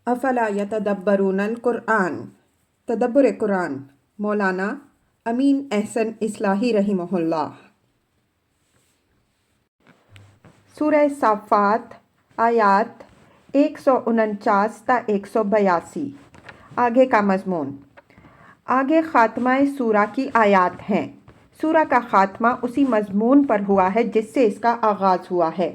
افلا یتدبرون القرآن، تدبر قرآن، مولانا امین احسن اصلاحی رحمہ اللہ۔ سورہ صافات آیات 149 تا 182۔ آگے کا مضمون۔ آگے خاتمہ سورہ کی آیات ہیں۔ سورہ کا خاتمہ اسی مضمون پر ہوا ہے جس سے اس کا آغاز ہوا ہے،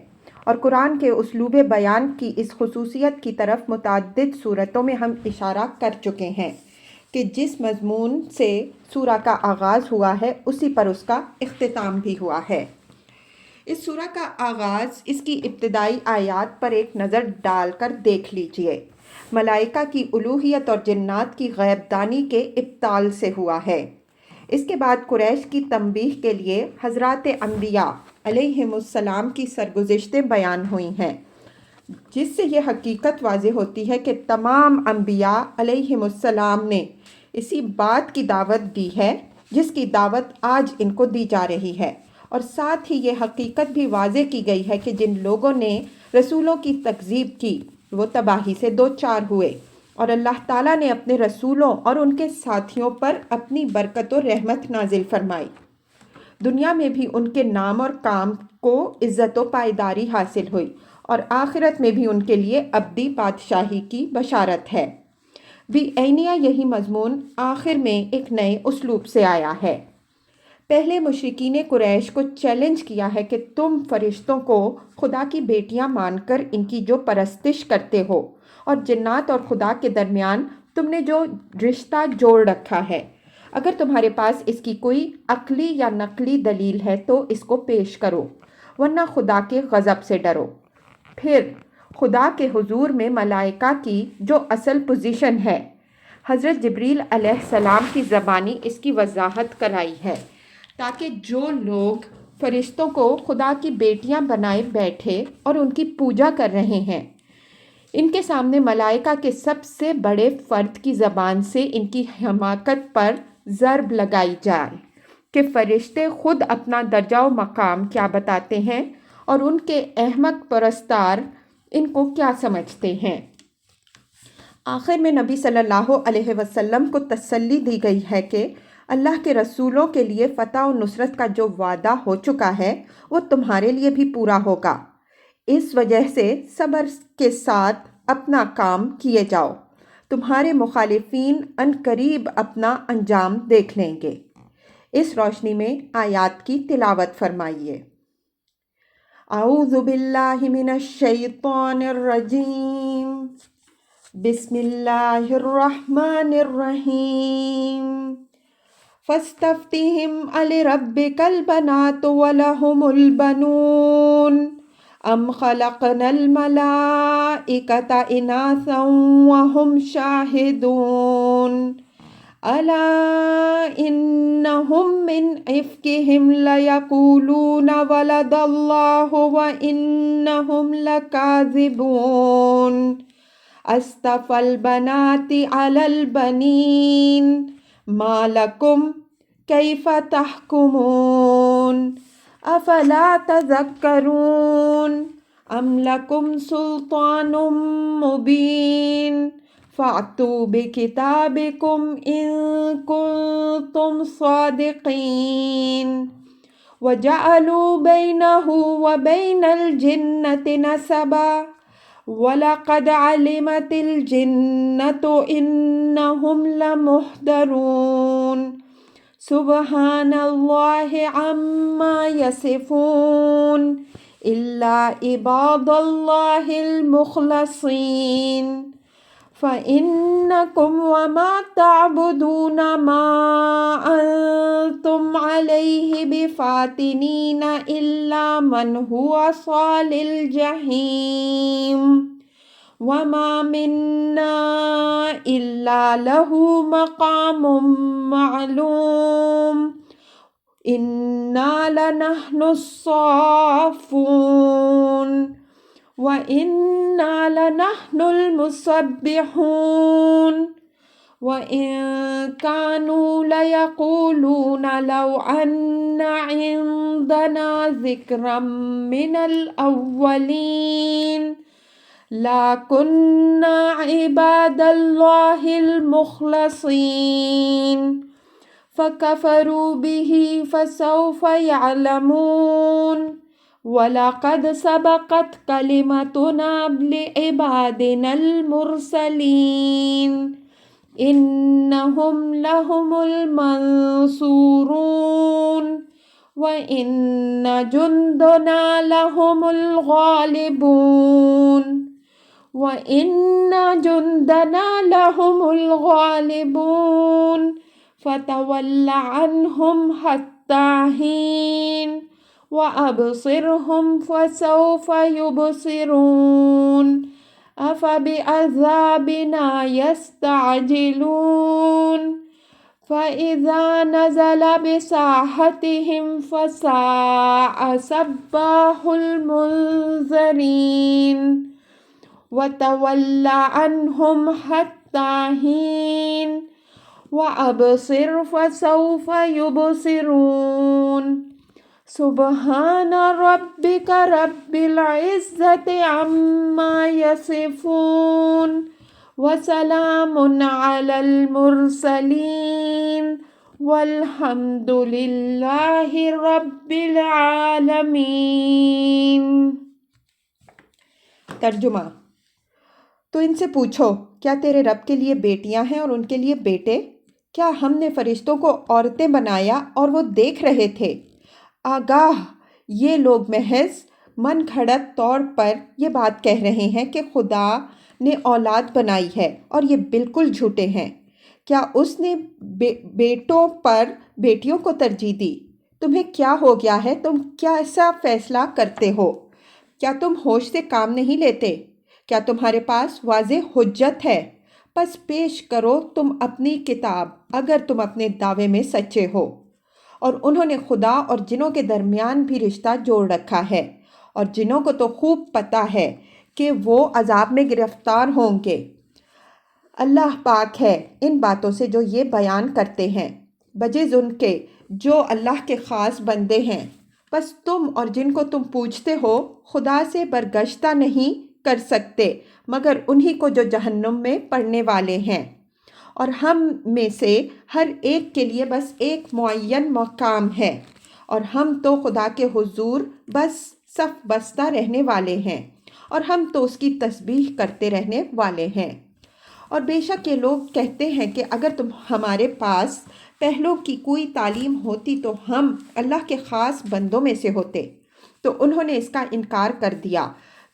اور قرآن کے اسلوب بیان کی اس خصوصیت کی طرف متعدد صورتوں میں ہم اشارہ کر چکے ہیں کہ جس مضمون سے سورہ کا آغاز ہوا ہے اسی پر اس کا اختتام بھی ہوا ہے۔ اس سورہ کا آغاز اس کی ابتدائی آیات پر ایک نظر ڈال کر دیکھ لیجئے۔ ملائکہ کی الوہیت اور جنات کی غیب دانی کے ابطال سے ہوا ہے۔ اس کے بعد قریش کی تنبیہ کے لیے حضرات انبیاء علیہم السلام کی سرگزشتیں بیان ہوئی ہیں، جس سے یہ حقیقت واضح ہوتی ہے کہ تمام انبیاء علیہم السلام نے اسی بات کی دعوت دی ہے جس کی دعوت آج ان کو دی جا رہی ہے، اور ساتھ ہی یہ حقیقت بھی واضح کی گئی ہے کہ جن لوگوں نے رسولوں کی تکذیب کی وہ تباہی سے دوچار ہوئے، اور اللہ تعالیٰ نے اپنے رسولوں اور ان کے ساتھیوں پر اپنی برکت و رحمت نازل فرمائی۔ دنیا میں بھی ان کے نام اور کام کو عزت و پائیداری حاصل ہوئی، اور آخرت میں بھی ان کے لیے ابدی بادشاہی کی بشارت ہے۔ بھی عینیہ یہی مضمون آخر میں ایک نئے اسلوب سے آیا ہے۔ پہلے مشرکین قریش کو چیلنج کیا ہے کہ تم فرشتوں کو خدا کی بیٹیاں مان کر ان کی جو پرستش کرتے ہو، اور جنات اور خدا کے درمیان تم نے جو رشتہ جوڑ رکھا ہے، اگر تمہارے پاس اس کی کوئی عقلی یا نقلی دلیل ہے تو اس کو پیش کرو، ورنہ خدا کے غضب سے ڈرو۔ پھر خدا کے حضور میں ملائکہ کی جو اصل پوزیشن ہے، حضرت جبریل علیہ السلام کی زبانی اس کی وضاحت کرائی ہے، تاکہ جو لوگ فرشتوں کو خدا کی بیٹیاں بنائے بیٹھے اور ان کی پوجا کر رہے ہیں، ان کے سامنے ملائکہ کے سب سے بڑے فرد کی زبان سے ان کی حماقت پر ضرب لگائی جائے کہ فرشتے خود اپنا درجہ و مقام کیا بتاتے ہیں اور ان کے احمق پرستار ان کو کیا سمجھتے ہیں۔ آخر میں نبی صلی اللہ علیہ وسلم کو تسلی دی گئی ہے کہ اللہ کے رسولوں کے لیے فتح و نصرت کا جو وعدہ ہو چکا ہے وہ تمہارے لیے بھی پورا ہوگا، اس وجہ سے صبر کے ساتھ اپنا کام کیے جاؤ، تمہارے مخالفین عنقریب اپنا انجام دیکھ لیں گے۔ اس روشنی میں آیات کی تلاوت فرمائیے۔ اعوذ باللہ من الشیطان الرجیم، بسم اللہ الرحمن الرحیم۔ فاستفتہم لربک البنات ولہم البنون ام خلقنا الملائکۃ اناثا وہم شاہدون الا انہم من افکہم لیقولون ولد اللہ وانہم لکاذبون اصطفی البنات علی البنین ما لکم کیف تحکمون افلا تذکرون ام لکم سلطان مبین فأتوا بکتابکم ان کنتم صادقین وجعلوا بینہ وبین الجنة نسبا وَلَقَدْ عَلِمَتِ الْجِنَّةُ إِنَّهُمْ لَمُحْضَرُونَ سُبْحَانَ اللَّهِ عَمَّا يَصِفُونَ إِلَّا عِبَادَ اللَّهِ الْمُخْلَصِينَ فَإِنَّكُمْ وَمَا تَعْبُدُونَ مَا أَنْتُمْ عَلَيْهِ بِفَاتِنِينَ إِلَّا مَنْ هُوَ صَالِ الْجَحِيمِ وَمَا مِنَّا إِلَّا لَهُ مَقَامٌ مَعْلُومٌ إِنَّا لَنَحْنُ الصَّافُّونَ وَإِنَّا لَنَحْنُ الْمُسَبِّحُونَ وَإِن كَانُوا لَيَقُولُونَ لَوْ أَنَّ عِندَنَا ذِكْرًا مِنَ الْأَوَّلِينَ لَكُنَّا عِبَادَ اللَّهِ الْمُخْلَصِينَ فَكَفَرُوا بِهِ فَسَوْفَ يَعْلَمُونَ وَلَقَدْ سَبَقَتْ كَلِمَتُنَا لِعِبَادِنَا الْمُرْسَلِينَ إِنَّهُمْ لَهُمُ الْمَنْصُورُونَ وَإِنَّ جُنْدَنَا لَهُمُ الْغَالِبُونَ فَتَوَلَّ عَنْهُمْ حَتَّى حِينٍ وَأَبْصِرْهُمْ فَسَوْفَ يُبْصِرُونَ أَفَبِعَذَابِنَا يَسْتَعْجِلُونَ فَإِذَا نَزَلَ بِسَاحَتِهِمْ فَسَاءَ صَبَّاحُ الْمُنذَرِينَ وَتَوَلَّ عَنْهُمْ حَتَّى حِينٍ وَأَبْصِرْ فَسَوْفَ يُبْصِرُونَ سُبْحَانَ رَبِّكَ رَبِّ الْعِزَّةِ عَمَّا يَصِفُونَ وَسَلَامٌ عَلَى الْمُرْسَلِينَ وَالْحَمْدُ لِلَّهِ رَبِّ الْعَالَمِينَ۔ ترجمہ: تو ان سے پوچھو، کیا تیرے رب کے لیے بیٹیاں ہیں اور ان کے لیے بیٹے؟ کیا ہم نے فرشتوں کو عورتیں بنایا اور وہ دیکھ رہے تھے؟ آگاہ، یہ لوگ محض من گھڑت طور پر یہ بات کہہ رہے ہیں کہ خدا نے اولاد بنائی ہے، اور یہ بالکل جھوٹے ہیں۔ کیا اس نے بیٹوں پر بیٹیوں کو ترجیح دی؟ تمہیں کیا ہو گیا ہے؟ تم کیا ایسا فیصلہ کرتے ہو؟ کیا تم ہوش سے کام نہیں لیتے؟ کیا تمہارے پاس واضح حجت ہے؟ پس پیش کرو تم اپنی کتاب اگر تم اپنے دعوے میں سچے ہو۔ اور انہوں نے خدا اور جنوں کے درمیان بھی رشتہ جوڑ رکھا ہے، اور جنوں کو تو خوب پتہ ہے کہ وہ عذاب میں گرفتار ہوں گے۔ اللہ پاک ہے ان باتوں سے جو یہ بیان کرتے ہیں، بجز ان کے جو اللہ کے خاص بندے ہیں۔ بس تم اور جن کو تم پوچھتے ہو خدا سے برگشتہ نہیں کر سکتے مگر انہی کو جو جہنم میں پڑنے والے ہیں، اور ہم میں سے ہر ایک کے لیے بس ایک معین مقام ہے، اور ہم تو خدا کے حضور بس صف بستہ رہنے والے ہیں، اور ہم تو اس کی تسبیح کرتے رہنے والے ہیں۔ اور بے شک یہ لوگ کہتے ہیں کہ اگر تم ہمارے پاس پہلوں کی کوئی تعلیم ہوتی تو ہم اللہ کے خاص بندوں میں سے ہوتے۔ تو انہوں نے اس کا انکار کر دیا،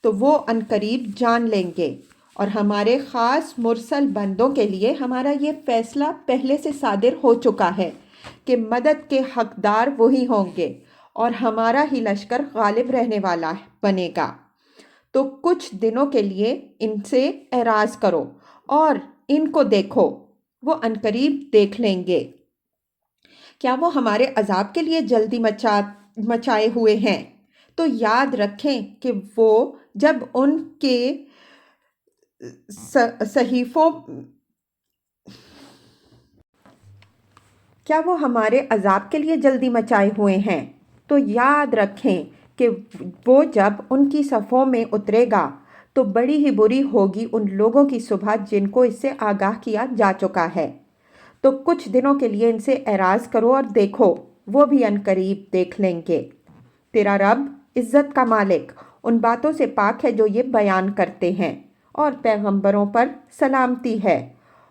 تو وہ عنقریب جان لیں گے۔ اور ہمارے خاص مرسل بندوں کے لیے ہمارا یہ فیصلہ پہلے سے صادر ہو چکا ہے کہ مدد کے حقدار وہی ہوں گے، اور ہمارا ہی لشکر غالب رہنے والا بنے گا۔ تو کچھ دنوں کے لیے ان سے اعراض کرو اور ان کو دیکھو، وہ عنقریب دیکھ لیں گے۔ کیا وہ ہمارے عذاب کے لیے جلدی مچائے ہوئے ہیں؟ تو یاد رکھیں کہ وہ جب ان کے صحیفوں کیا وہ ہمارے عذاب کے لیے جلدی مچائے ہوئے ہیں؟ تو یاد رکھیں کہ وہ جب ان کی صفوں میں اترے گا تو بڑی ہی بری ہوگی ان لوگوں کی صبح جن کو اس سے آگاہ کیا جا چکا ہے۔ تو کچھ دنوں کے لیے ان سے اعراض کرو اور دیکھو، وہ بھی عنقریب دیکھ لیں گے۔ تیرا رب عزت کا مالک ان باتوں سے پاک ہے جو یہ بیان کرتے ہیں، اور پیغمبروں پر سلامتی ہے،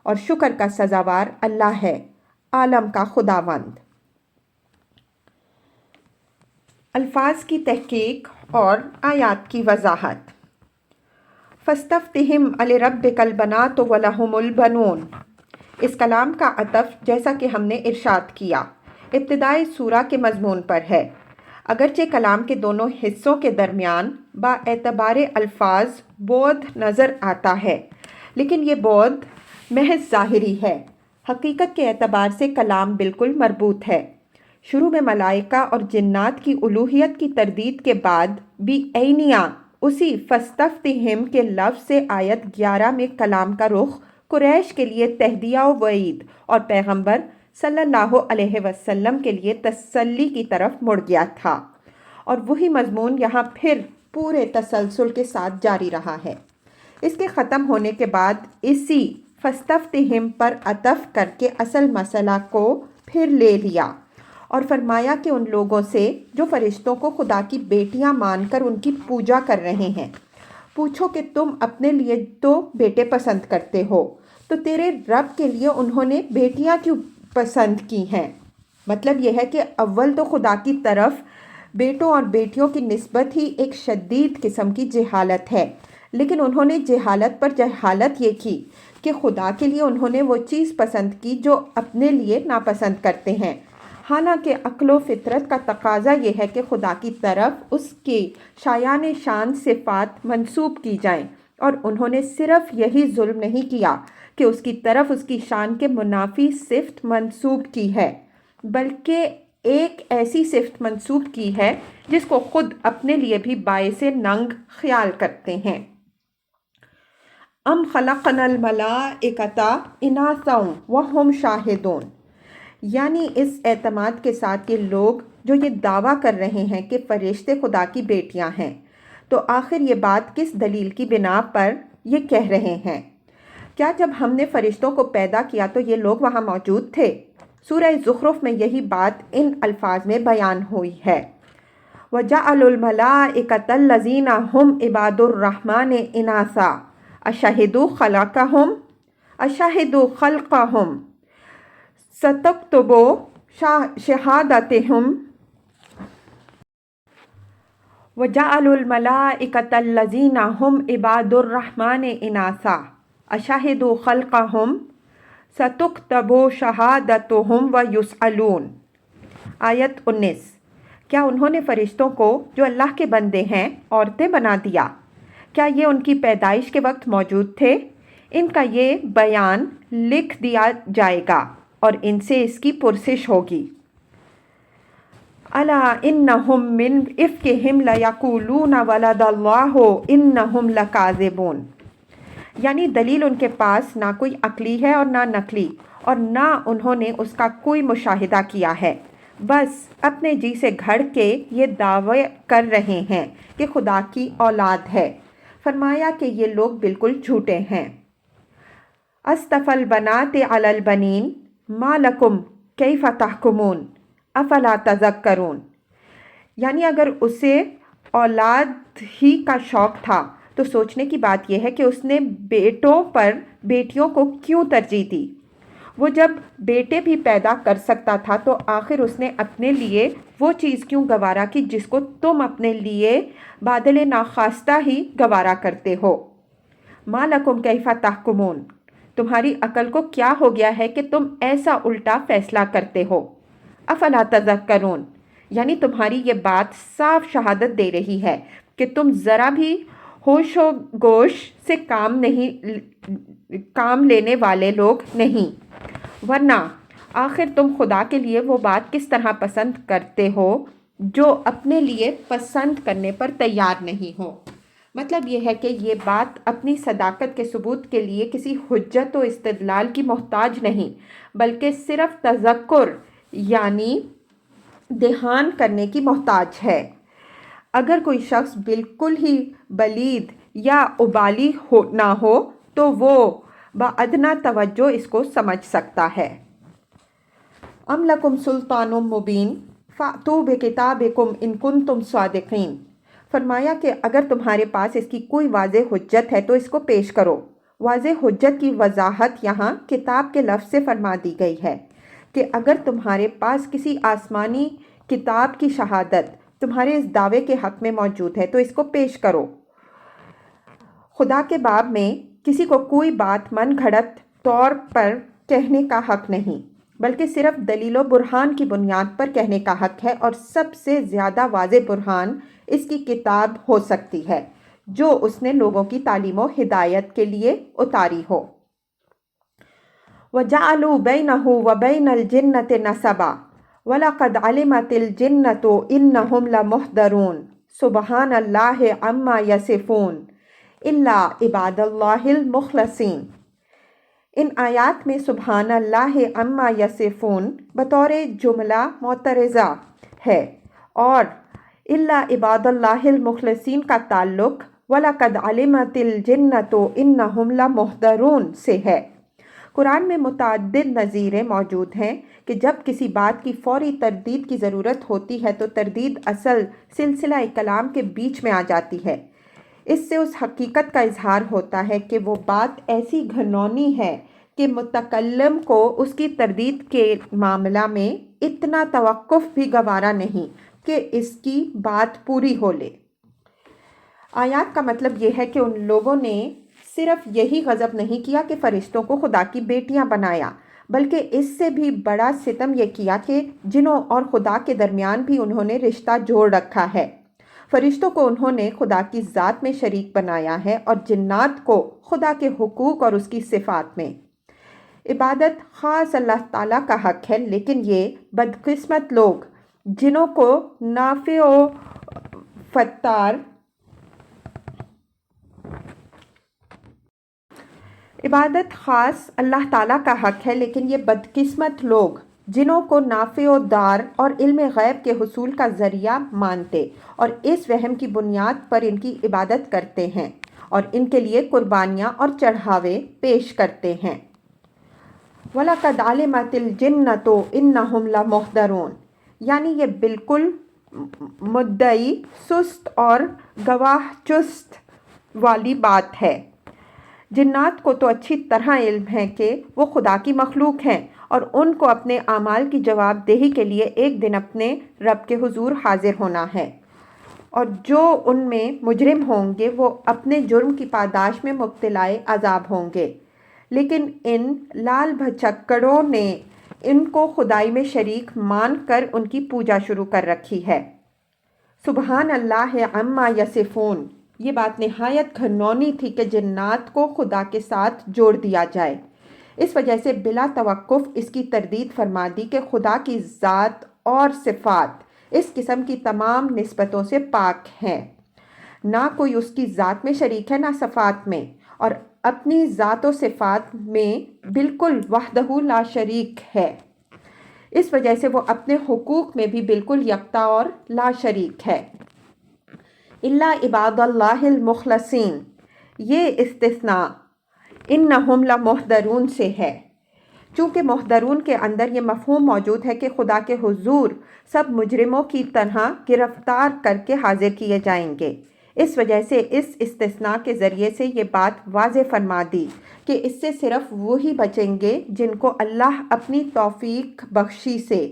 اور شکر کا سزاوار اللہ ہے، عالم کا خداوند۔ الفاظ کی تحقیق اور آیات کی وضاحت۔ فَاسْتَفْتِهِمْ أَلِرَبِّكَ الْبَنَاتُ وَلَهُمُ الْبَنُونَ۔ اس کلام کا عطف جیسا کہ ہم نے ارشاد کیا ابتدائی سورہ کے مضمون پر ہے، اگرچہ کلام کے دونوں حصوں کے درمیان با اعتبار الفاظ بعد نظر آتا ہے، لیکن یہ بعد محض ظاہری ہے۔ حقیقت کے اعتبار سے کلام بالکل مربوط ہے۔ شروع میں ملائکہ اور جنات کی الوہیت کی تردید کے بعد بھی عینیہ اسی فَاسْتَفْتِهِمْ کے لفظ سے آیت 11 میں کلام کا رخ قریش کے لیے تہدیدہ و وعید اور پیغمبر صلی اللہ علیہ وسلم کے لیے تسلی کی طرف مڑ گیا تھا، اور وہی مضمون یہاں پھر پورے تسلسل کے ساتھ جاری رہا ہے۔ اس کے ختم ہونے کے بعد اسی فاستفتہم پر عطف کر کے اصل مسئلہ کو پھر لے لیا اور فرمایا کہ ان لوگوں سے جو فرشتوں کو خدا کی بیٹیاں مان کر ان کی پوجا کر رہے ہیں، پوچھو کہ تم اپنے لیے تو بیٹے پسند کرتے ہو، تو تیرے رب کے لیے انہوں نے بیٹیاں کیوں پسند کی ہیں؟ مطلب یہ ہے کہ اول تو خدا کی طرف بیٹوں اور بیٹیوں کی نسبت ہی ایک شدید قسم کی جہالت ہے، لیکن انہوں نے جہالت پر جہالت یہ کی کہ خدا کے لیے انہوں نے وہ چیز پسند کی جو اپنے لیے ناپسند کرتے ہیں، حالانکہ عقل و فطرت کا تقاضا یہ ہے کہ خدا کی طرف اس کی شایان شان صفات منسوب کی جائیں، اور انہوں نے صرف یہی ظلم نہیں کیا کہ اس کی طرف اس کی شان کے منافی صفت منسوب کی ہے، بلکہ ایک ایسی صفت منسوب کی ہے جس کو خود اپنے لیے بھی باعث ننگ خیال کرتے ہیں۔ ام خلقنا الملائکۃ اناثا وہم شاہدون، یعنی اس اعتماد کے ساتھ کہ لوگ جو یہ دعویٰ کر رہے ہیں کہ فرشتے خدا کی بیٹیاں ہیں، تو آخر یہ بات کس دلیل کی بنا پر یہ کہہ رہے ہیں؟ کیا جب ہم نے فرشتوں کو پیدا کیا تو یہ لوگ وہاں موجود تھے؟ سورہ زخرف میں یہی بات ان الفاظ میں بیان ہوئی ہے۔ وَجَعَلُوا الْمَلَائِكَةَ الَّذِينَ هُمْ عِبَادُ الرَّحْمَنِ إِنَاثًا أَشَهِدُوا خَلْقَهُمْ سَتُكْتَبُ شَهَادَتِهِمْ وَجَعَلُوا الْمَلَائِكَةَ الَّذِينَ هُمْ عِبَادُ الرَّحْمَنِ إِنَاثًا أَشَهِدُوا خَلْقَهُمْ سَتُكْتَبُ شَهَادَتُهُمْ وَيُسْأَلُونَ۔ آیت 19۔ کیا انہوں نے فرشتوں کو جو اللہ کے بندے ہیں عورتیں بنا دیا؟ کیا یہ ان کی پیدائش کے وقت موجود تھے؟ ان کا یہ بیان لکھ دیا جائے گا اور ان سے اس کی پرسش ہوگی۔ الا انہم من افکہم لیقولون ولد اللہ انہم لکاذبون، یعنی دلیل ان کے پاس نہ کوئی عقلی ہے اور نہ نقلی، اور نہ انہوں نے اس کا کوئی مشاہدہ کیا ہے، بس اپنے جی سے گھڑ کے یہ دعوے کر رہے ہیں کہ خدا کی اولاد ہے۔ فرمایا کہ یہ لوگ بالکل جھوٹے ہیں۔ اصطفی البنات علی البنین ما لکم کیف تحکمون افلا تذکرون، یعنی اگر اسے اولاد ہی کا شوق تھا تو سوچنے کی بات یہ ہے کہ اس نے بیٹوں پر بیٹیوں کو کیوں ترجیح دی؟ وہ جب بیٹے بھی پیدا کر سکتا تھا تو آخر اس نے اپنے لیے وہ چیز کیوں گوارا کی جس کو تم اپنے لیے بادل ناخواستہ ہی گوارا کرتے ہو؟ ما لکم کیف تحکمون، تمہاری عقل کو کیا ہو گیا ہے کہ تم ایسا الٹا فیصلہ کرتے ہو؟ افلا تذکرون، یعنی تمہاری یہ بات صاف شہادت دے رہی ہے کہ تم ذرا بھی ہوش و گوش سے کام لینے والے لوگ نہیں، ورنہ آخر تم خدا کے لیے وہ بات کس طرح پسند کرتے ہو جو اپنے لیے پسند کرنے پر تیار نہیں ہو۔ مطلب یہ ہے کہ یہ بات اپنی صداقت کے ثبوت کے لیے کسی حجت و استدلال کی محتاج نہیں، بلکہ صرف تذکر یعنی دھیان کرنے کی محتاج ہے۔ اگر کوئی شخص بالکل ہی بلید یا ابالی نہ ہو تو وہ بادنا توجہ اس کو سمجھ سکتا ہے۔ ام لکم سلطان مبین فأتوا بکتابکم ان کنتم صادقین، فرمایا کہ اگر تمہارے پاس اس کی کوئی واضح حجت ہے تو اس کو پیش کرو۔ واضح حجت کی وضاحت یہاں کتاب کے لفظ سے فرما دی گئی ہے کہ اگر تمہارے پاس کسی آسمانی کتاب کی شہادت تمہارے اس دعوے کے حق میں موجود ہے تو اس کو پیش کرو۔ خدا کے باب میں کسی کو کوئی بات من گھڑت طور پر کہنے کا حق نہیں، بلکہ صرف دلیل و برہان کی بنیاد پر کہنے کا حق ہے، اور سب سے زیادہ واضح برہان اس کی کتاب ہو سکتی ہے جو اس نے لوگوں کی تعلیم و ہدایت کے لیے اتاری ہو۔ وَجَعَلُوا بَيْنَهُ وَبَيْنَ الْجِنَّةِ نَسَبًا وَلَقَدْ عَلِمَتِ الْجِنَّةُ إِنَّهُمْ لَمُحْضَرُونَ سُبْحَانَ اللَّهِ عَمَّا يَصِفُونَ إِلَّا عِبَادَ اللَّهِ الْمُخْلَصِينَ۔ ان آیات میں سبحان اللہ عما یصفون بطور جملہ معترضہ ہے، اور الا عباد اللہ المخلصین کا تعلق وَلَقَدْ عَلِمَتِ الْجِنَّةُ إِنَّهُمْ لَمُحْضَرُونَ سے ہے۔ قرآن میں متعدد نظیریں موجود ہیں کہ جب کسی بات کی فوری تردید کی ضرورت ہوتی ہے تو تردید اصل سلسلہ کلام کے بیچ میں آ جاتی ہے۔ اس سے اس حقیقت کا اظہار ہوتا ہے کہ وہ بات ایسی گھنونی ہے کہ متکلم کو اس کی تردید کے معاملہ میں اتنا توقف بھی گوارا نہیں کہ اس کی بات پوری ہو لے۔ آیات کا مطلب یہ ہے کہ ان لوگوں نے صرف یہی غضب نہیں کیا کہ فرشتوں کو خدا کی بیٹیاں بنایا، بلکہ اس سے بھی بڑا ستم یہ کیا کہ جنوں اور خدا کے درمیان بھی انہوں نے رشتہ جوڑ رکھا ہے۔ فرشتوں کو انہوں نے خدا کی ذات میں شریک بنایا ہے اور جنات کو خدا کے حقوق اور اس کی صفات میں۔ عبادت خاص اللہ تعالیٰ کا حق ہے، لیکن یہ بدقسمت لوگ جنوں کو نافع و فتار عبادت خاص اللہ تعالیٰ کا حق ہے، لیکن یہ بدقسمت لوگ جنوں کو نافع و دار اور علم غیب کے حصول کا ذریعہ مانتے اور اس وہم کی بنیاد پر ان کی عبادت کرتے ہیں اور ان کے لیے قربانیاں اور چڑھاوے پیش کرتے ہیں۔ وَلَقَدْ عَلِمَتِ الْجِنَّةُ إِنَّهُمْ لَمُحْضَرُونَ یعنی یہ بالکل مدعی سست اور گواہ چست والی بات ہے۔ جنات کو تو اچھی طرح علم ہے کہ وہ خدا کی مخلوق ہیں اور ان کو اپنے اعمال کی جواب دہی کے لیے ایک دن اپنے رب کے حضور حاضر ہونا ہے، اور جو ان میں مجرم ہوں گے وہ اپنے جرم کی پاداش میں مبتلا عذاب ہوں گے۔ لیکن ان لال بھچکڑوں نے ان کو خدائی میں شریک مان کر ان کی پوجا شروع کر رکھی ہے۔ سبحان اللہ عما یصفون، یہ بات نہایت گھنونی تھی کہ جنات کو خدا کے ساتھ جوڑ دیا جائے۔ اس وجہ سے بلا توقف اس کی تردید فرما دی کہ خدا کی ذات اور صفات اس قسم کی تمام نسبتوں سے پاک ہیں۔ نہ کوئی اس کی ذات میں شریک ہے نہ صفات میں، اور اپنی ذات و صفات میں بالکل وحدہ لا شریک ہے۔ اس وجہ سے وہ اپنے حقوق میں بھی بالکل یکتا اور لا شریک ہے۔ الا عباد اللہ المخلصین، یہ استثناء انہم لمحضرون سے ہے، چونکہ محضرون کے اندر یہ مفہوم موجود ہے کہ خدا کے حضور سب مجرموں کی طرح گرفتار کر کے حاضر کیے جائیں گے۔ اس وجہ سے اس استثناء کے ذریعے سے یہ بات واضح فرما دی کہ اس سے صرف وہی بچیں گے جن کو اللہ اپنی توفیق بخشی سے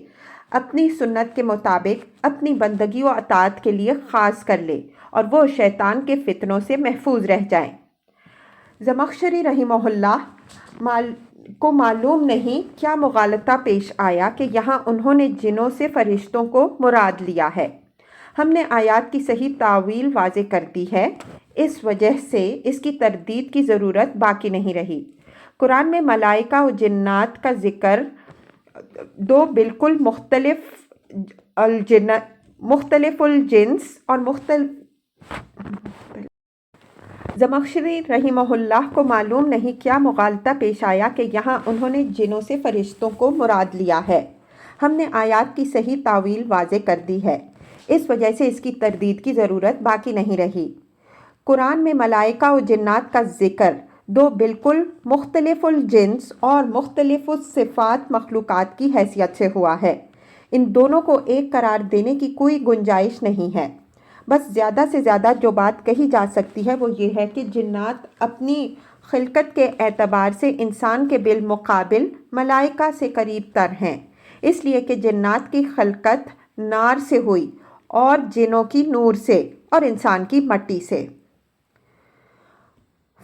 اپنی سنت کے مطابق اپنی بندگی و اطاعت کے لیے خاص کر لے اور وہ شیطان کے فتنوں سے محفوظ رہ جائیں۔ زمخشری رحمہ اللہ کو معلوم نہیں کیا مغالطہ پیش آیا کہ یہاں انہوں نے جنوں سے فرشتوں کو مراد لیا ہے۔ ہم نے آیات کی صحیح تاویل واضح کر دی ہے، اس وجہ سے اس کی تردید کی ضرورت باقی نہیں رہی۔ قرآن میں ملائکہ و جنات کا ذکر دو بالکل مختلف الجنس اور زمخشری رحمہ اللہ کو معلوم نہیں کیا مغالطہ پیش آیا کہ یہاں انہوں نے جنوں سے فرشتوں کو مراد لیا ہے۔ ہم نے آیات کی صحیح تاویل واضح کر دی ہے، اس وجہ سے اس کی تردید کی ضرورت باقی نہیں رہی۔ قرآن میں ملائکہ و جنات کا ذکر دو بالکل مختلف الجنس اور مختلف الصفات مخلوقات کی حیثیت سے ہوا ہے۔ ان دونوں کو ایک قرار دینے کی کوئی گنجائش نہیں ہے۔ بس زیادہ سے زیادہ جو بات کہی جا سکتی ہے وہ یہ ہے کہ جنات اپنی خلقت کے اعتبار سے انسان کے بالمقابل ملائکہ سے قریب تر ہیں، اس لیے کہ جنات کی خلقت نار سے ہوئی اور جنوں کی نور سے اور انسان کی مٹی سے۔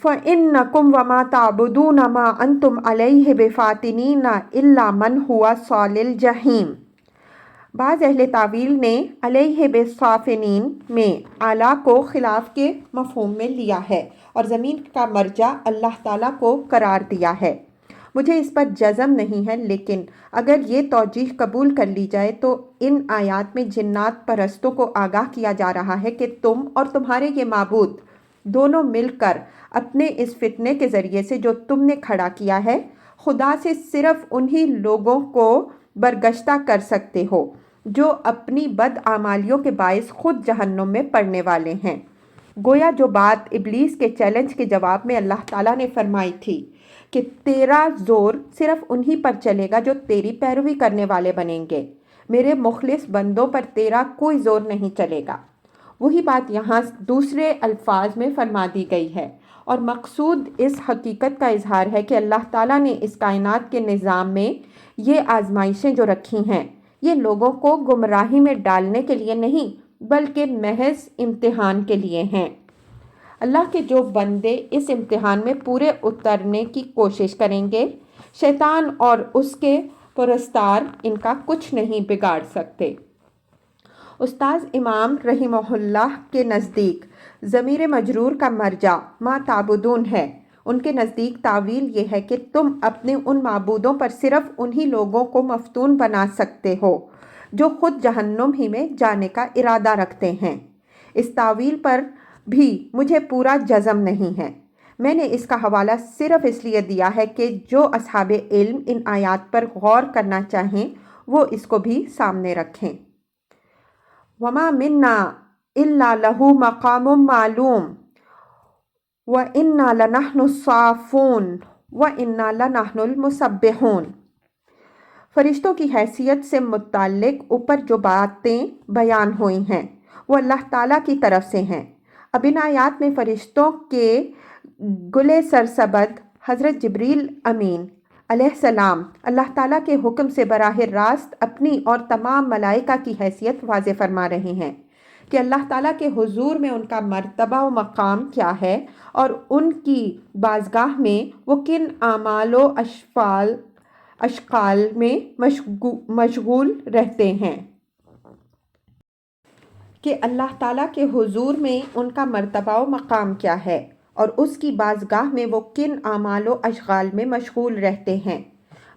فَإِنَّكُمْ وَمَا تَعْبُدُونَ مَا أَنْتُمْ عَلَيْهِ بِفَاتِنِينَ إِلَّا مَنْ هُوَ صَالِ الْجَحِيمِ۔ بعض اہل تعویل نے علیہ بِالصَّافِنِین میں اعلیٰ کو خلاف کے مفہوم میں لیا ہے اور زمین کا مرجع اللہ تعالیٰ کو قرار دیا ہے۔ مجھے اس پر جزم نہیں ہے، لیکن اگر یہ توجیہ قبول کر لی جائے تو ان آیات میں جنات پرستوں کو آگاہ کیا جا رہا ہے کہ تم اور تمہارے یہ معبود دونوں مل کر اپنے اس فتنے کے ذریعے سے جو تم نے کھڑا کیا ہے، خدا سے صرف انہی لوگوں کو برگشتہ کر سکتے ہو جو اپنی بدعمالیوں کے باعث خود جہنم میں پڑنے والے ہیں۔ گویا جو بات ابلیس کے چیلنج کے جواب میں اللہ تعالیٰ نے فرمائی تھی کہ تیرا زور صرف انہی پر چلے گا جو تیری پیروی کرنے والے بنیں گے، میرے مخلص بندوں پر تیرا کوئی زور نہیں چلے گا، وہی بات یہاں دوسرے الفاظ میں فرما دی گئی ہے، اور مقصود اس حقیقت کا اظہار ہے کہ اللہ تعالیٰ نے اس کائنات کے نظام میں یہ آزمائشیں جو رکھی ہیں، یہ لوگوں کو گمراہی میں ڈالنے کے لیے نہیں بلکہ محض امتحان کے لیے ہیں۔ اللہ کے جو بندے اس امتحان میں پورے اترنے کی کوشش کریں گے، شیطان اور اس کے پرستار ان کا کچھ نہیں بگاڑ سکتے۔ استاذ امام رحمہ اللہ کے نزدیک ضمیر مجرور کا مرجع ما تعبدون ہے۔ ان کے نزدیک تعویل یہ ہے کہ تم اپنے ان معبودوں پر صرف انہی لوگوں کو مفتون بنا سکتے ہو جو خود جہنم ہی میں جانے کا ارادہ رکھتے ہیں۔ اس تعویل پر بھی مجھے پورا جزم نہیں ہے، میں نے اس کا حوالہ صرف اس لیے دیا ہے کہ جو اصحاب علم ان آیات پر غور کرنا چاہیں وہ اس کو بھی سامنے رکھیں۔ وَمَا مِنَّا إِلَّا لَهُ مَقَامٌ مَعْلُومٌ وَإِنَّا لَنَحْنُ الصَّافُونَ وَإِنَّا لَنَحْنُ الْمُسَبِّحُونَ۔ فرشتوں کی حیثیت سے متعلق اوپر جو باتیں بیان ہوئی ہیں وہ اللہ تعالیٰ کی طرف سے ہیں۔ اب ان آیات میں فرشتوں کے گلے سرسبد حضرت جبریل امین علیہ السلام اللہ تعالیٰ کے حکم سے براہ راست اپنی اور تمام ملائکہ کی حیثیت واضح فرما رہے ہیں کہ اللہ تعالیٰ کے حضور میں ان کا مرتبہ و مقام کیا ہے اور ان کی بازگاہ میں وہ کن اعمال و اشکال میں مشغول رہتے ہیں، کہ اللہ تعالیٰ کے حضور میں ان کا مرتبہ و مقام کیا ہے اور اس کی بازگاہ میں وہ کن اعمال و اشغال میں مشغول رہتے ہیں۔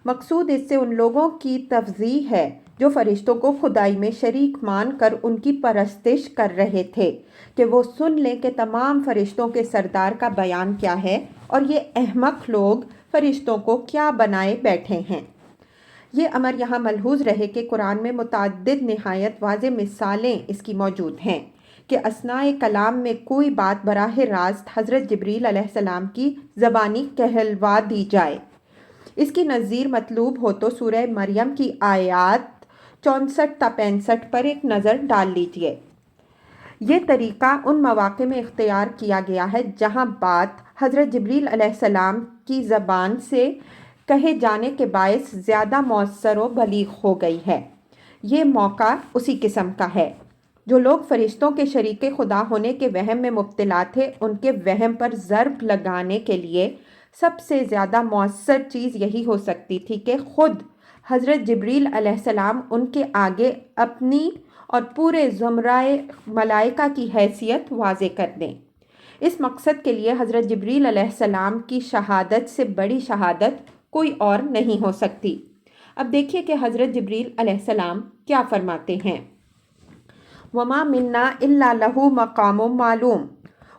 مقصود اس سے ان لوگوں کی تفضیح ہے جو فرشتوں کو خدائی میں شریک مان کر ان کی پرستش کر رہے تھے، کہ وہ سن لیں کہ تمام فرشتوں کے سردار کا بیان کیا ہے اور یہ احمق لوگ فرشتوں کو کیا بنائے بیٹھے ہیں۔ یہ امر یہاں ملحوظ رہے کہ قرآن میں متعدد نہایت واضح مثالیں اس کی موجود ہیں کہ اثناء کلام میں کوئی بات براہ راست حضرت جبریل علیہ السلام کی زبانی کہلوا دی جائے۔ اس کی نظیر مطلوب ہو تو سورہ مریم کی آیات 64 تا 65 پر ایک نظر ڈال لیجئے۔ یہ طریقہ ان مواقع میں اختیار کیا گیا ہے جہاں بات حضرت جبریل علیہ السلام کی زبان سے کہے جانے کے باعث زیادہ مؤثر و بلیغ ہو گئی ہے۔ یہ موقع اسی قسم کا ہے۔ جو لوگ فرشتوں کے شریک خدا ہونے کے وہم میں مبتلا تھے، ان کے وہم پر ضرب لگانے کے لیے سب سے زیادہ مؤثر چیز یہی ہو سکتی تھی کہ خود حضرت جبریل علیہ السلام ان کے آگے اپنی اور پورے زمرۂ ملائکہ کی حیثیت واضح کر دیں۔ اس مقصد کے لیے حضرت جبریل علیہ السلام کی شہادت سے بڑی شہادت کوئی اور نہیں ہو سکتی۔ اب دیکھیے کہ حضرت جبریل علیہ السلام کیا فرماتے ہیں۔ وَمَا مِنَّا إِلَّا لَهُ مَقَامٌ مَعْلُومٌ۔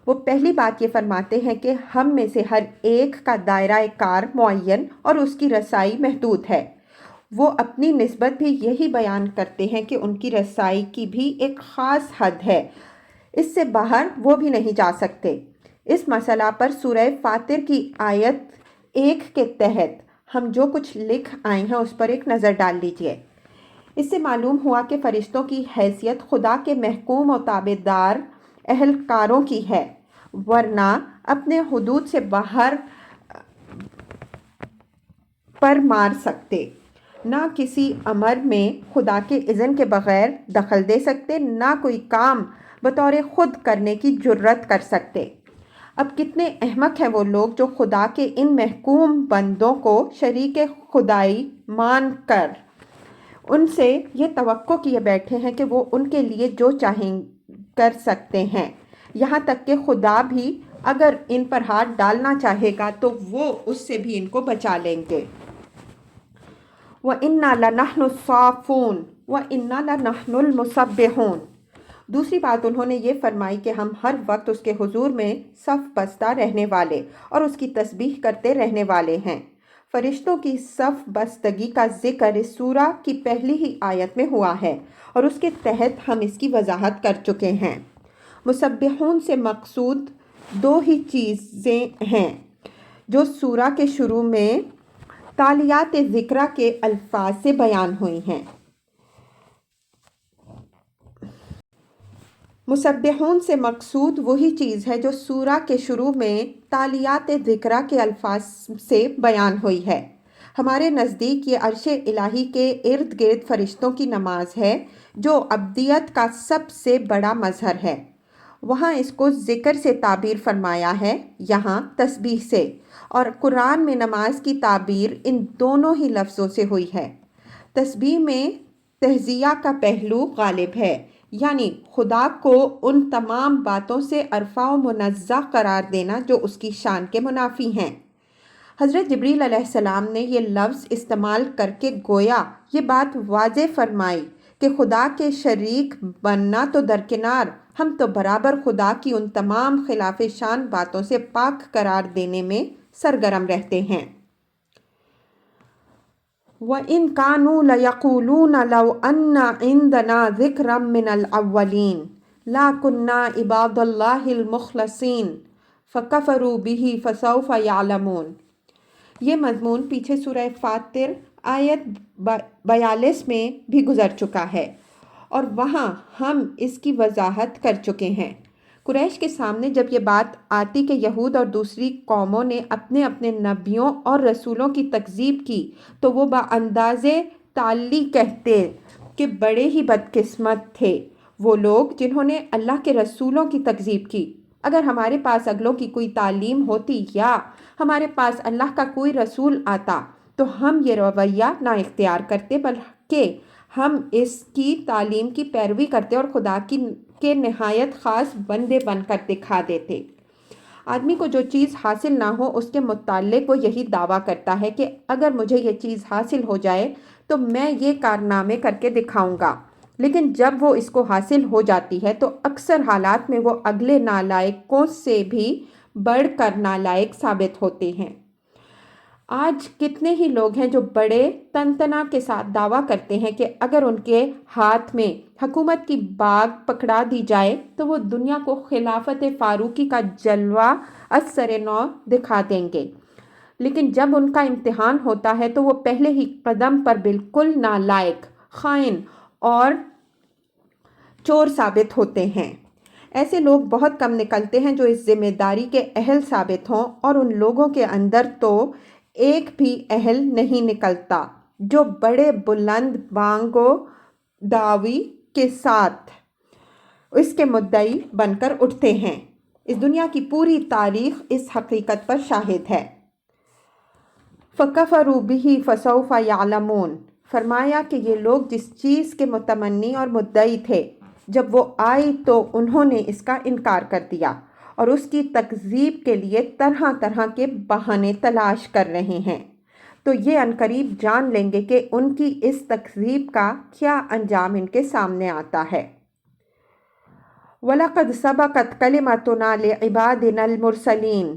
وہ پہلی بات یہ فرماتے ہیں کہ ہم میں سے ہر ایک کا دائرہ کار معین اور اس کی رسائی محدود ہے۔ وہ اپنی نسبت بھی یہی بیان کرتے ہیں کہ ان کی رسائی کی بھی ایک خاص حد ہے، اس سے باہر وہ بھی نہیں جا سکتے۔ اس مسئلہ پر سورہ فاطر کی آیت 1 کے تحت ہم جو کچھ لکھ آئے ہیں اس پر ایک نظر ڈال لیجئے۔ اس سے معلوم ہوا کہ فرشتوں کی حیثیت خدا کے محکوم و تابعدار اہلکاروں کی ہے، ورنہ اپنے حدود سے باہر پر مار سکتے، نہ کسی امر میں خدا کے اذن کے بغیر دخل دے سکتے، نہ کوئی کام بطور خود کرنے کی جرات کر سکتے۔ اب کتنے احمق ہیں وہ لوگ جو خدا کے ان محکوم بندوں کو شریک خدائی مان کر ان سے یہ توقع کیے بیٹھے ہیں کہ وہ ان کے لیے جو چاہیں کر سکتے ہیں، یہاں تک کہ خدا بھی اگر ان پر ہاتھ ڈالنا چاہے گا تو وہ اس سے بھی ان کو بچا لیں گے۔ وَإِنَّا لَنَحْنُ الصَّافُونَ وَإِنَّا لَنَحْنُ الْمُسَبِّحُونَ۔ دوسری بات انہوں نے یہ فرمائی کہ ہم ہر وقت اس کے حضور میں صف بستہ رہنے والے اور اس کی تسبیح کرتے رہنے والے ہیں۔ فرشتوں کی صف بستگی کا ذکر اس سورہ کی پہلی ہی آیت میں ہوا ہے اور اس کے تحت ہم اس کی وضاحت کر چکے ہیں۔ مسبحون سے مقصود دو ہی چیزیں ہیں جو سورہ کے شروع میں تالیات ذکرہ کے الفاظ سے بیان ہوئی ہیں۔ مسبحون سے مقصود وہی چیز ہے جو سورہ کے شروع میں تالیات ذکرہ کے الفاظ سے بیان ہوئی ہے۔ ہمارے نزدیک یہ عرش الہی کے ارد گرد فرشتوں کی نماز ہے جو ابدیت کا سب سے بڑا مظہر ہے۔ وہاں اس کو ذکر سے تعبیر فرمایا ہے، یہاں تسبیح سے، اور قرآن میں نماز کی تعبیر ان دونوں ہی لفظوں سے ہوئی ہے۔ تسبیح میں تجزیہ کا پہلو غالب ہے، یعنی خدا کو ان تمام باتوں سے ارفع و منزہ قرار دینا جو اس کی شان کے منافی ہیں۔ حضرت جبریل علیہ السلام نے یہ لفظ استعمال کر کے گویا یہ بات واضح فرمائی کہ خدا کے شریک بننا تو درکنار، ہم تو برابر خدا کی ان تمام خلاف شان باتوں سے پاک قرار دینے میں سرگرم رہتے ہیں۔ وَإِن كَانُوا لَيَقُولُونَ لَوْ أَنَّ عِندَنَا ذِكْرًا مِّنَ الْأَوَّلِينَ لَكُنَّا عِبَادَ اللَّهِ الْمُخْلَصِينَ فَكَفَرُوا بِهِ فَسَوْفَ يَعْلَمُونَ۔ یہ مضمون پیچھے سورہ فاطر آیت 42 میں بھی گزر چکا ہے اور وہاں ہم اس کی وضاحت کر چکے ہیں۔ قریش کے سامنے جب یہ بات آتی کہ یہود اور دوسری قوموں نے اپنے اپنے نبیوں اور رسولوں کی تکذیب کی تو وہ باندازِ تعلی کہتے کہ بڑے ہی بدقسمت تھے وہ لوگ جنہوں نے اللہ کے رسولوں کی تکذیب کی۔ اگر ہمارے پاس اگلوں کی کوئی تعلیم ہوتی یا ہمارے پاس اللہ کا کوئی رسول آتا تو ہم یہ رویہ نہ اختیار کرتے بلکہ ہم اس کی تعلیم کی پیروی کرتے اور خدا کے نہایت خاص بندے بن کر دکھا دیتے۔ آدمی کو جو چیز حاصل نہ ہو اس کے متعلق وہ یہی دعویٰ کرتا ہے کہ اگر مجھے یہ چیز حاصل ہو جائے تو میں یہ کارنامے کر کے دکھاؤں گا، لیکن جب وہ اس کو حاصل ہو جاتی ہے تو اکثر حالات میں وہ اگلے نالائقوں سے بھی بڑھ کر نالائق ثابت ہوتے ہیں۔ آج کتنے ہی لوگ ہیں جو بڑے تنتنا کے ساتھ دعویٰ کرتے ہیں کہ اگر ان کے ہاتھ میں حکومت کی باگ پکڑا دی جائے تو وہ دنیا کو خلافت فاروقی کا جلوہ اثر نو دکھا دیں گے، لیکن جب ان کا امتحان ہوتا ہے تو وہ پہلے ہی قدم پر بالکل نالائق، خائن اور چور ثابت ہوتے ہیں۔ ایسے لوگ بہت کم نکلتے ہیں جو اس ذمہ داری کے اہل ثابت ہوں، اور ان لوگوں کے اندر تو ایک بھی اہل نہیں نکلتا جو بڑے بلند بانگ و دعوی کے ساتھ اس کے مدعی بن کر اٹھتے ہیں۔ اس دنیا کی پوری تاریخ اس حقیقت پر شاہد ہے۔ فَكَفَرُوا بِهِ فَسَوْفَ يَعْلَمُونَ، فرمایا کہ یہ لوگ جس چیز کے متمنی اور مدعی تھے جب وہ آئی تو انہوں نے اس کا انکار کر دیا اور اس کی تکذیب کے لیے طرح طرح کے بہانے تلاش کر رہے ہیں، تو یہ عنقریب جان لیں گے کہ ان کی اس تکذیب کا کیا انجام ان کے سامنے آتا ہے۔ وَلَقَدْ سَبَقَتْ كَلِمَتُنَا لِعِبَادِنَا الْمُرْسَلِينَ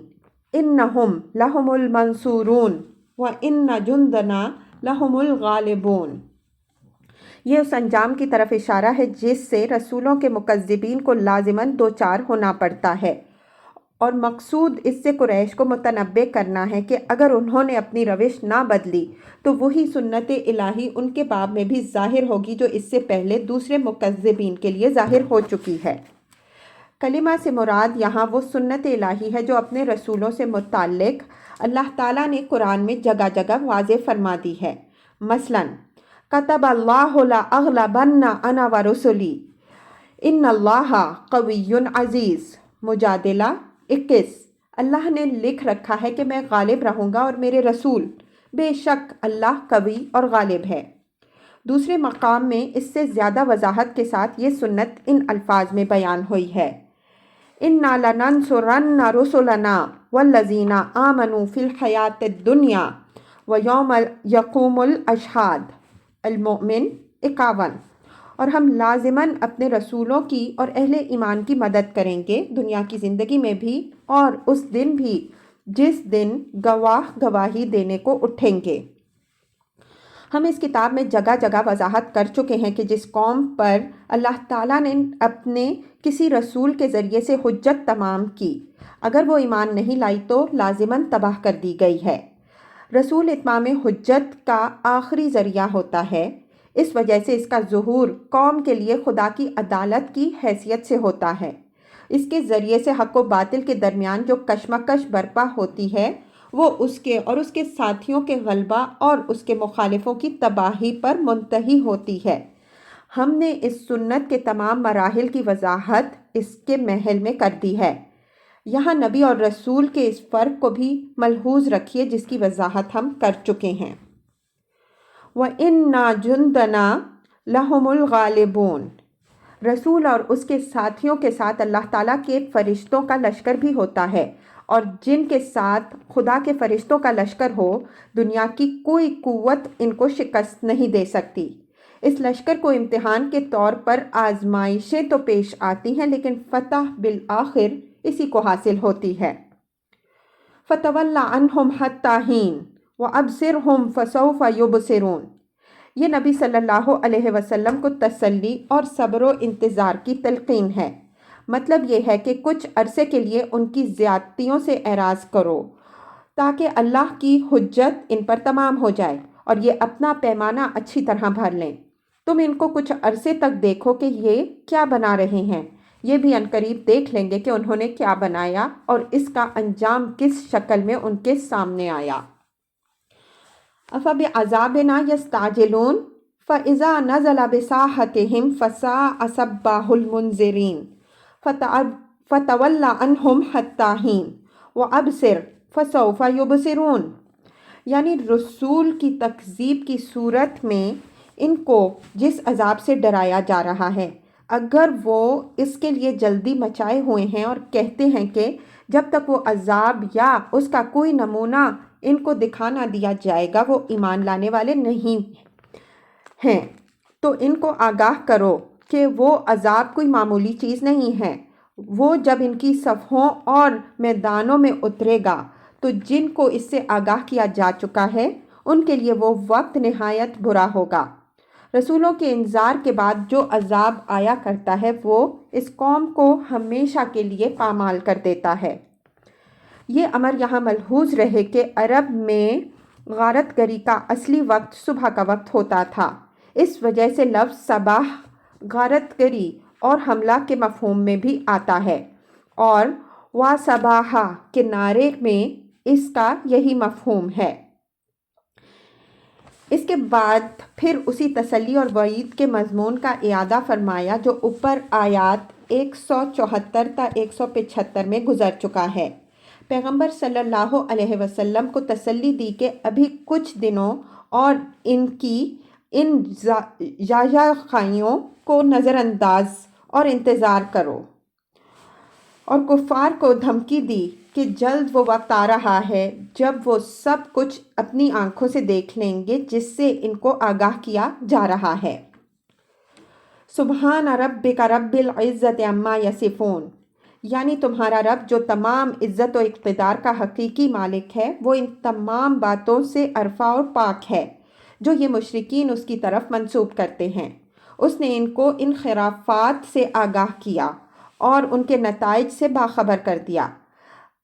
إِنَّهُمْ لَهُمُ الْمَنْصُورُونَ وَإِنَّ جُنْدَنَا لَهُمُ الْغَالِبُونَ۔ یہ اس انجام کی طرف اشارہ ہے جس سے رسولوں کے مکذبین کو لازماً دوچار ہونا پڑتا ہے، اور مقصود اس سے قریش کو متنبع کرنا ہے کہ اگر انہوں نے اپنی روش نہ بدلی تو وہی سنت الہی ان کے باب میں بھی ظاہر ہوگی جو اس سے پہلے دوسرے مکذبین کے لیے ظاہر ہو چکی ہے۔ کلمہ سے مراد یہاں وہ سنت الہی ہے جو اپنے رسولوں سے متعلق اللہ تعالیٰ نے قرآن میں جگہ جگہ واضح فرما دی ہے۔ مثلاً کتب اللہ لأغلبن انا ورسلی ان اللہ قوی عزیز، مجادلہ 21۔ اللہ نے لکھ رکھا ہے کہ میں غالب رہوں گا اور میرے رسول، بے شک اللہ قوی اور غالب ہے۔ دوسرے مقام میں اس سے زیادہ وضاحت کے ساتھ یہ سنت ان الفاظ میں بیان ہوئی ہے، اِنَّا لَنَنْصُرَنَّ رُسُلَنَا وَالَّذِينَ آمَنُوا فِي الْحَيَاةِ الدُّنْيَا وَيَوْمَ يَقُومُ الْأَشْهَادُ۔ المؤمن 51۔ اور ہم لازماً اپنے رسولوں کی اور اہل ایمان کی مدد کریں گے دنیا کی زندگی میں بھی اور اس دن بھی جس دن گواہ گواہی دینے کو اٹھیں گے۔ ہم اس کتاب میں جگہ جگہ وضاحت کر چکے ہیں کہ جس قوم پر اللہ تعالیٰ نے اپنے کسی رسول کے ذریعے سے حجت تمام کی، اگر وہ ایمان نہیں لائی تو لازماً تباہ کر دی گئی ہے۔ رسول اتمام حجت کا آخری ذریعہ ہوتا ہے، اس وجہ سے اس کا ظہور قوم کے لیے خدا کی عدالت کی حیثیت سے ہوتا ہے۔ اس کے ذریعے سے حق و باطل کے درمیان جو کشمکش برپا ہوتی ہے وہ اس کے اور اس کے ساتھیوں کے غلبہ اور اس کے مخالفوں کی تباہی پر منتہی ہوتی ہے۔ ہم نے اس سنت کے تمام مراحل کی وضاحت اس کے محل میں کر دی ہے۔ یہاں نبی اور رسول کے اس فرق کو بھی ملحوظ رکھیے جس کی وضاحت ہم کر چکے ہیں۔ وَإِنَّ جُنْدَنَا لَهُمُ الْغَالِبُونَ، رسول اور اس کے ساتھیوں کے ساتھ اللہ تعالیٰ کے فرشتوں کا لشکر بھی ہوتا ہے، اور جن کے ساتھ خدا کے فرشتوں کا لشکر ہو، دنیا کی کوئی قوت ان کو شکست نہیں دے سکتی۔ اس لشکر کو امتحان کے طور پر آزمائشیں تو پیش آتی ہیں، لیکن فتح بالآخر اسی کو حاصل ہوتی ہے۔ فَتَوَلَّ عَنْهُمْ حَتَّى حِينٍ وَأَبْصِرْهُمْ فَسَوْفَ يُبْصِرُونَ، یہ نبی صلی اللہ علیہ وسلم کو تسلی اور صبر و انتظار کی تلقین ہے۔ مطلب یہ ہے کہ کچھ عرصے کے لیے ان کی زیادتیوں سے اعراض کرو تاکہ اللہ کی حجت ان پر تمام ہو جائے اور یہ اپنا پیمانہ اچھی طرح بھر لیں۔ تم ان کو کچھ عرصے تک دیکھو کہ یہ کیا بنا رہے ہیں، یہ بھی عنقریب دیکھ لیں گے کہ انہوں نے کیا بنایا اور اس کا انجام کس شکل میں ان کے سامنے آیا۔ أَفَبِعَذَابِنَا يَسْتَعْجِلُونَ فَإِذَا نَزَلَ بِسَاحَتِهِمْ فَسَاءَ صَبَّاحُ الْمُنذِرِينَ فَتَوَلَّ عَنْهُمْ حَتَّى حِينٍ وَأَبْصِرْ فَسَوْفَ يُبْصِرُونَ، یعنی رسول کی تکذیب کی صورت میں ان کو جس عذاب سے ڈرایا جا رہا ہے، اگر وہ اس کے لیے جلدی مچائے ہوئے ہیں اور کہتے ہیں کہ جب تک وہ عذاب یا اس کا کوئی نمونہ ان کو دکھا نہ دیا جائے گا وہ ایمان لانے والے نہیں ہیں، تو ان کو آگاہ کرو کہ وہ عذاب کوئی معمولی چیز نہیں ہے۔ وہ جب ان کی صفوں اور میدانوں میں اترے گا تو جن کو اس سے آگاہ کیا جا چکا ہے ان کے لیے وہ وقت نہایت برا ہوگا۔ رسولوں کے انذار کے بعد جو عذاب آیا کرتا ہے وہ اس قوم کو ہمیشہ کے لیے پامال کر دیتا ہے۔ یہ امر یہاں ملحوظ رہے کہ عرب میں غارت گری کا اصلی وقت صبح کا وقت ہوتا تھا، اس وجہ سے لفظ صباح غارت گری اور حملہ کے مفہوم میں بھی آتا ہے، اور وَصَبَاحَ کے نعرے میں اس کا یہی مفہوم ہے۔ اس کے بعد پھر اسی تسلی اور وعید کے مضمون کا اعادہ فرمایا جو اوپر آیات 174 تا 175 میں گزر چکا ہے۔ پیغمبر صلی اللہ علیہ وسلم کو تسلی دی کہ ابھی کچھ دنوں اور ان کی ان یاغیوں کو نظر انداز اور انتظار کرو، اور کفار کو دھمکی دی کہ جلد وہ وقت آ رہا ہے جب وہ سب کچھ اپنی آنکھوں سے دیکھ لیں گے جس سے ان کو آگاہ کیا جا رہا ہے۔ سبحان ربک رب العزت عما یصفون، یعنی تمہارا رب جو تمام عزت و اقتدار کا حقیقی مالک ہے وہ ان تمام باتوں سے عرفہ اور پاک ہے جو یہ مشرکین اس کی طرف منسوب کرتے ہیں۔ اس نے ان کو ان خرافات سے آگاہ کیا اور ان کے نتائج سے باخبر کر دیا۔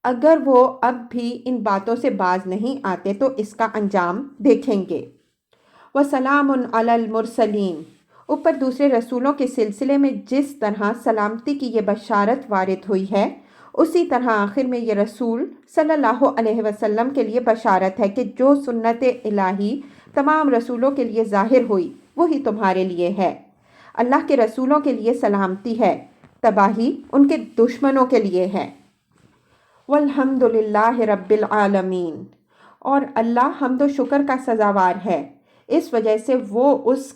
اگر وہ اب بھی ان باتوں سے باز نہیں آتے تو اس کا انجام دیکھیں گے۔ وَسَلَامٌ عَلَى الْمُرْسَلِينَ، اوپر دوسرے رسولوں کے سلسلے میں جس طرح سلامتی کی یہ بشارت وارد ہوئی ہے، اسی طرح آخر میں یہ رسول صلی اللہ علیہ وسلم کے لیے بشارت ہے کہ جو سنت الہی تمام رسولوں کے لیے ظاہر ہوئی وہی تمہارے لیے ہے۔ اللہ کے رسولوں کے لیے سلامتی ہے، تباہی ان کے دشمنوں کے لیے ہے۔ والحمد للہ رب العالمین، اور اللہ حمد و شکر کا سزاوار ہے، اس وجہ سے وہ اس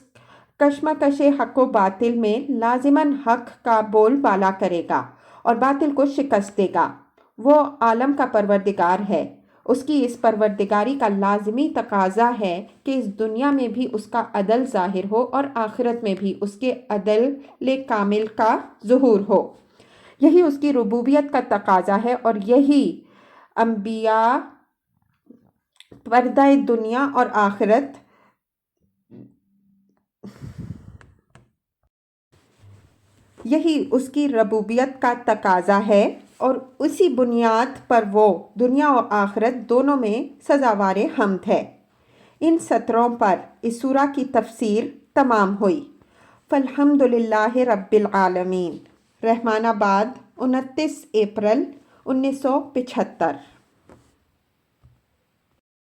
کشمکش حق و باطل میں لازماً حق کا بول بالا کرے گا اور باطل کو شکست دے گا۔ وہ عالم کا پروردگار ہے، اس کی اس پروردگاری کا لازمی تقاضا ہے کہ اس دنیا میں بھی اس کا عدل ظاہر ہو اور آخرت میں بھی اس کے عدل کامل کا ظہور ہو۔ یہی اس کی ربوبیت کا تقاضا ہے اور یہی انبیاء پردہ دنیا اور آخرت یہی اس کی ربوبیت کا تقاضا ہے اور اسی بنیاد پر وہ دنیا و آخرت دونوں میں سزاوار حمد ہے۔ ان سطروں پر اس سورہ کی تفسیر تمام ہوئی۔ فالحمد للہ رب العالمین۔ رحمان آباد 29 اپریل 1975۔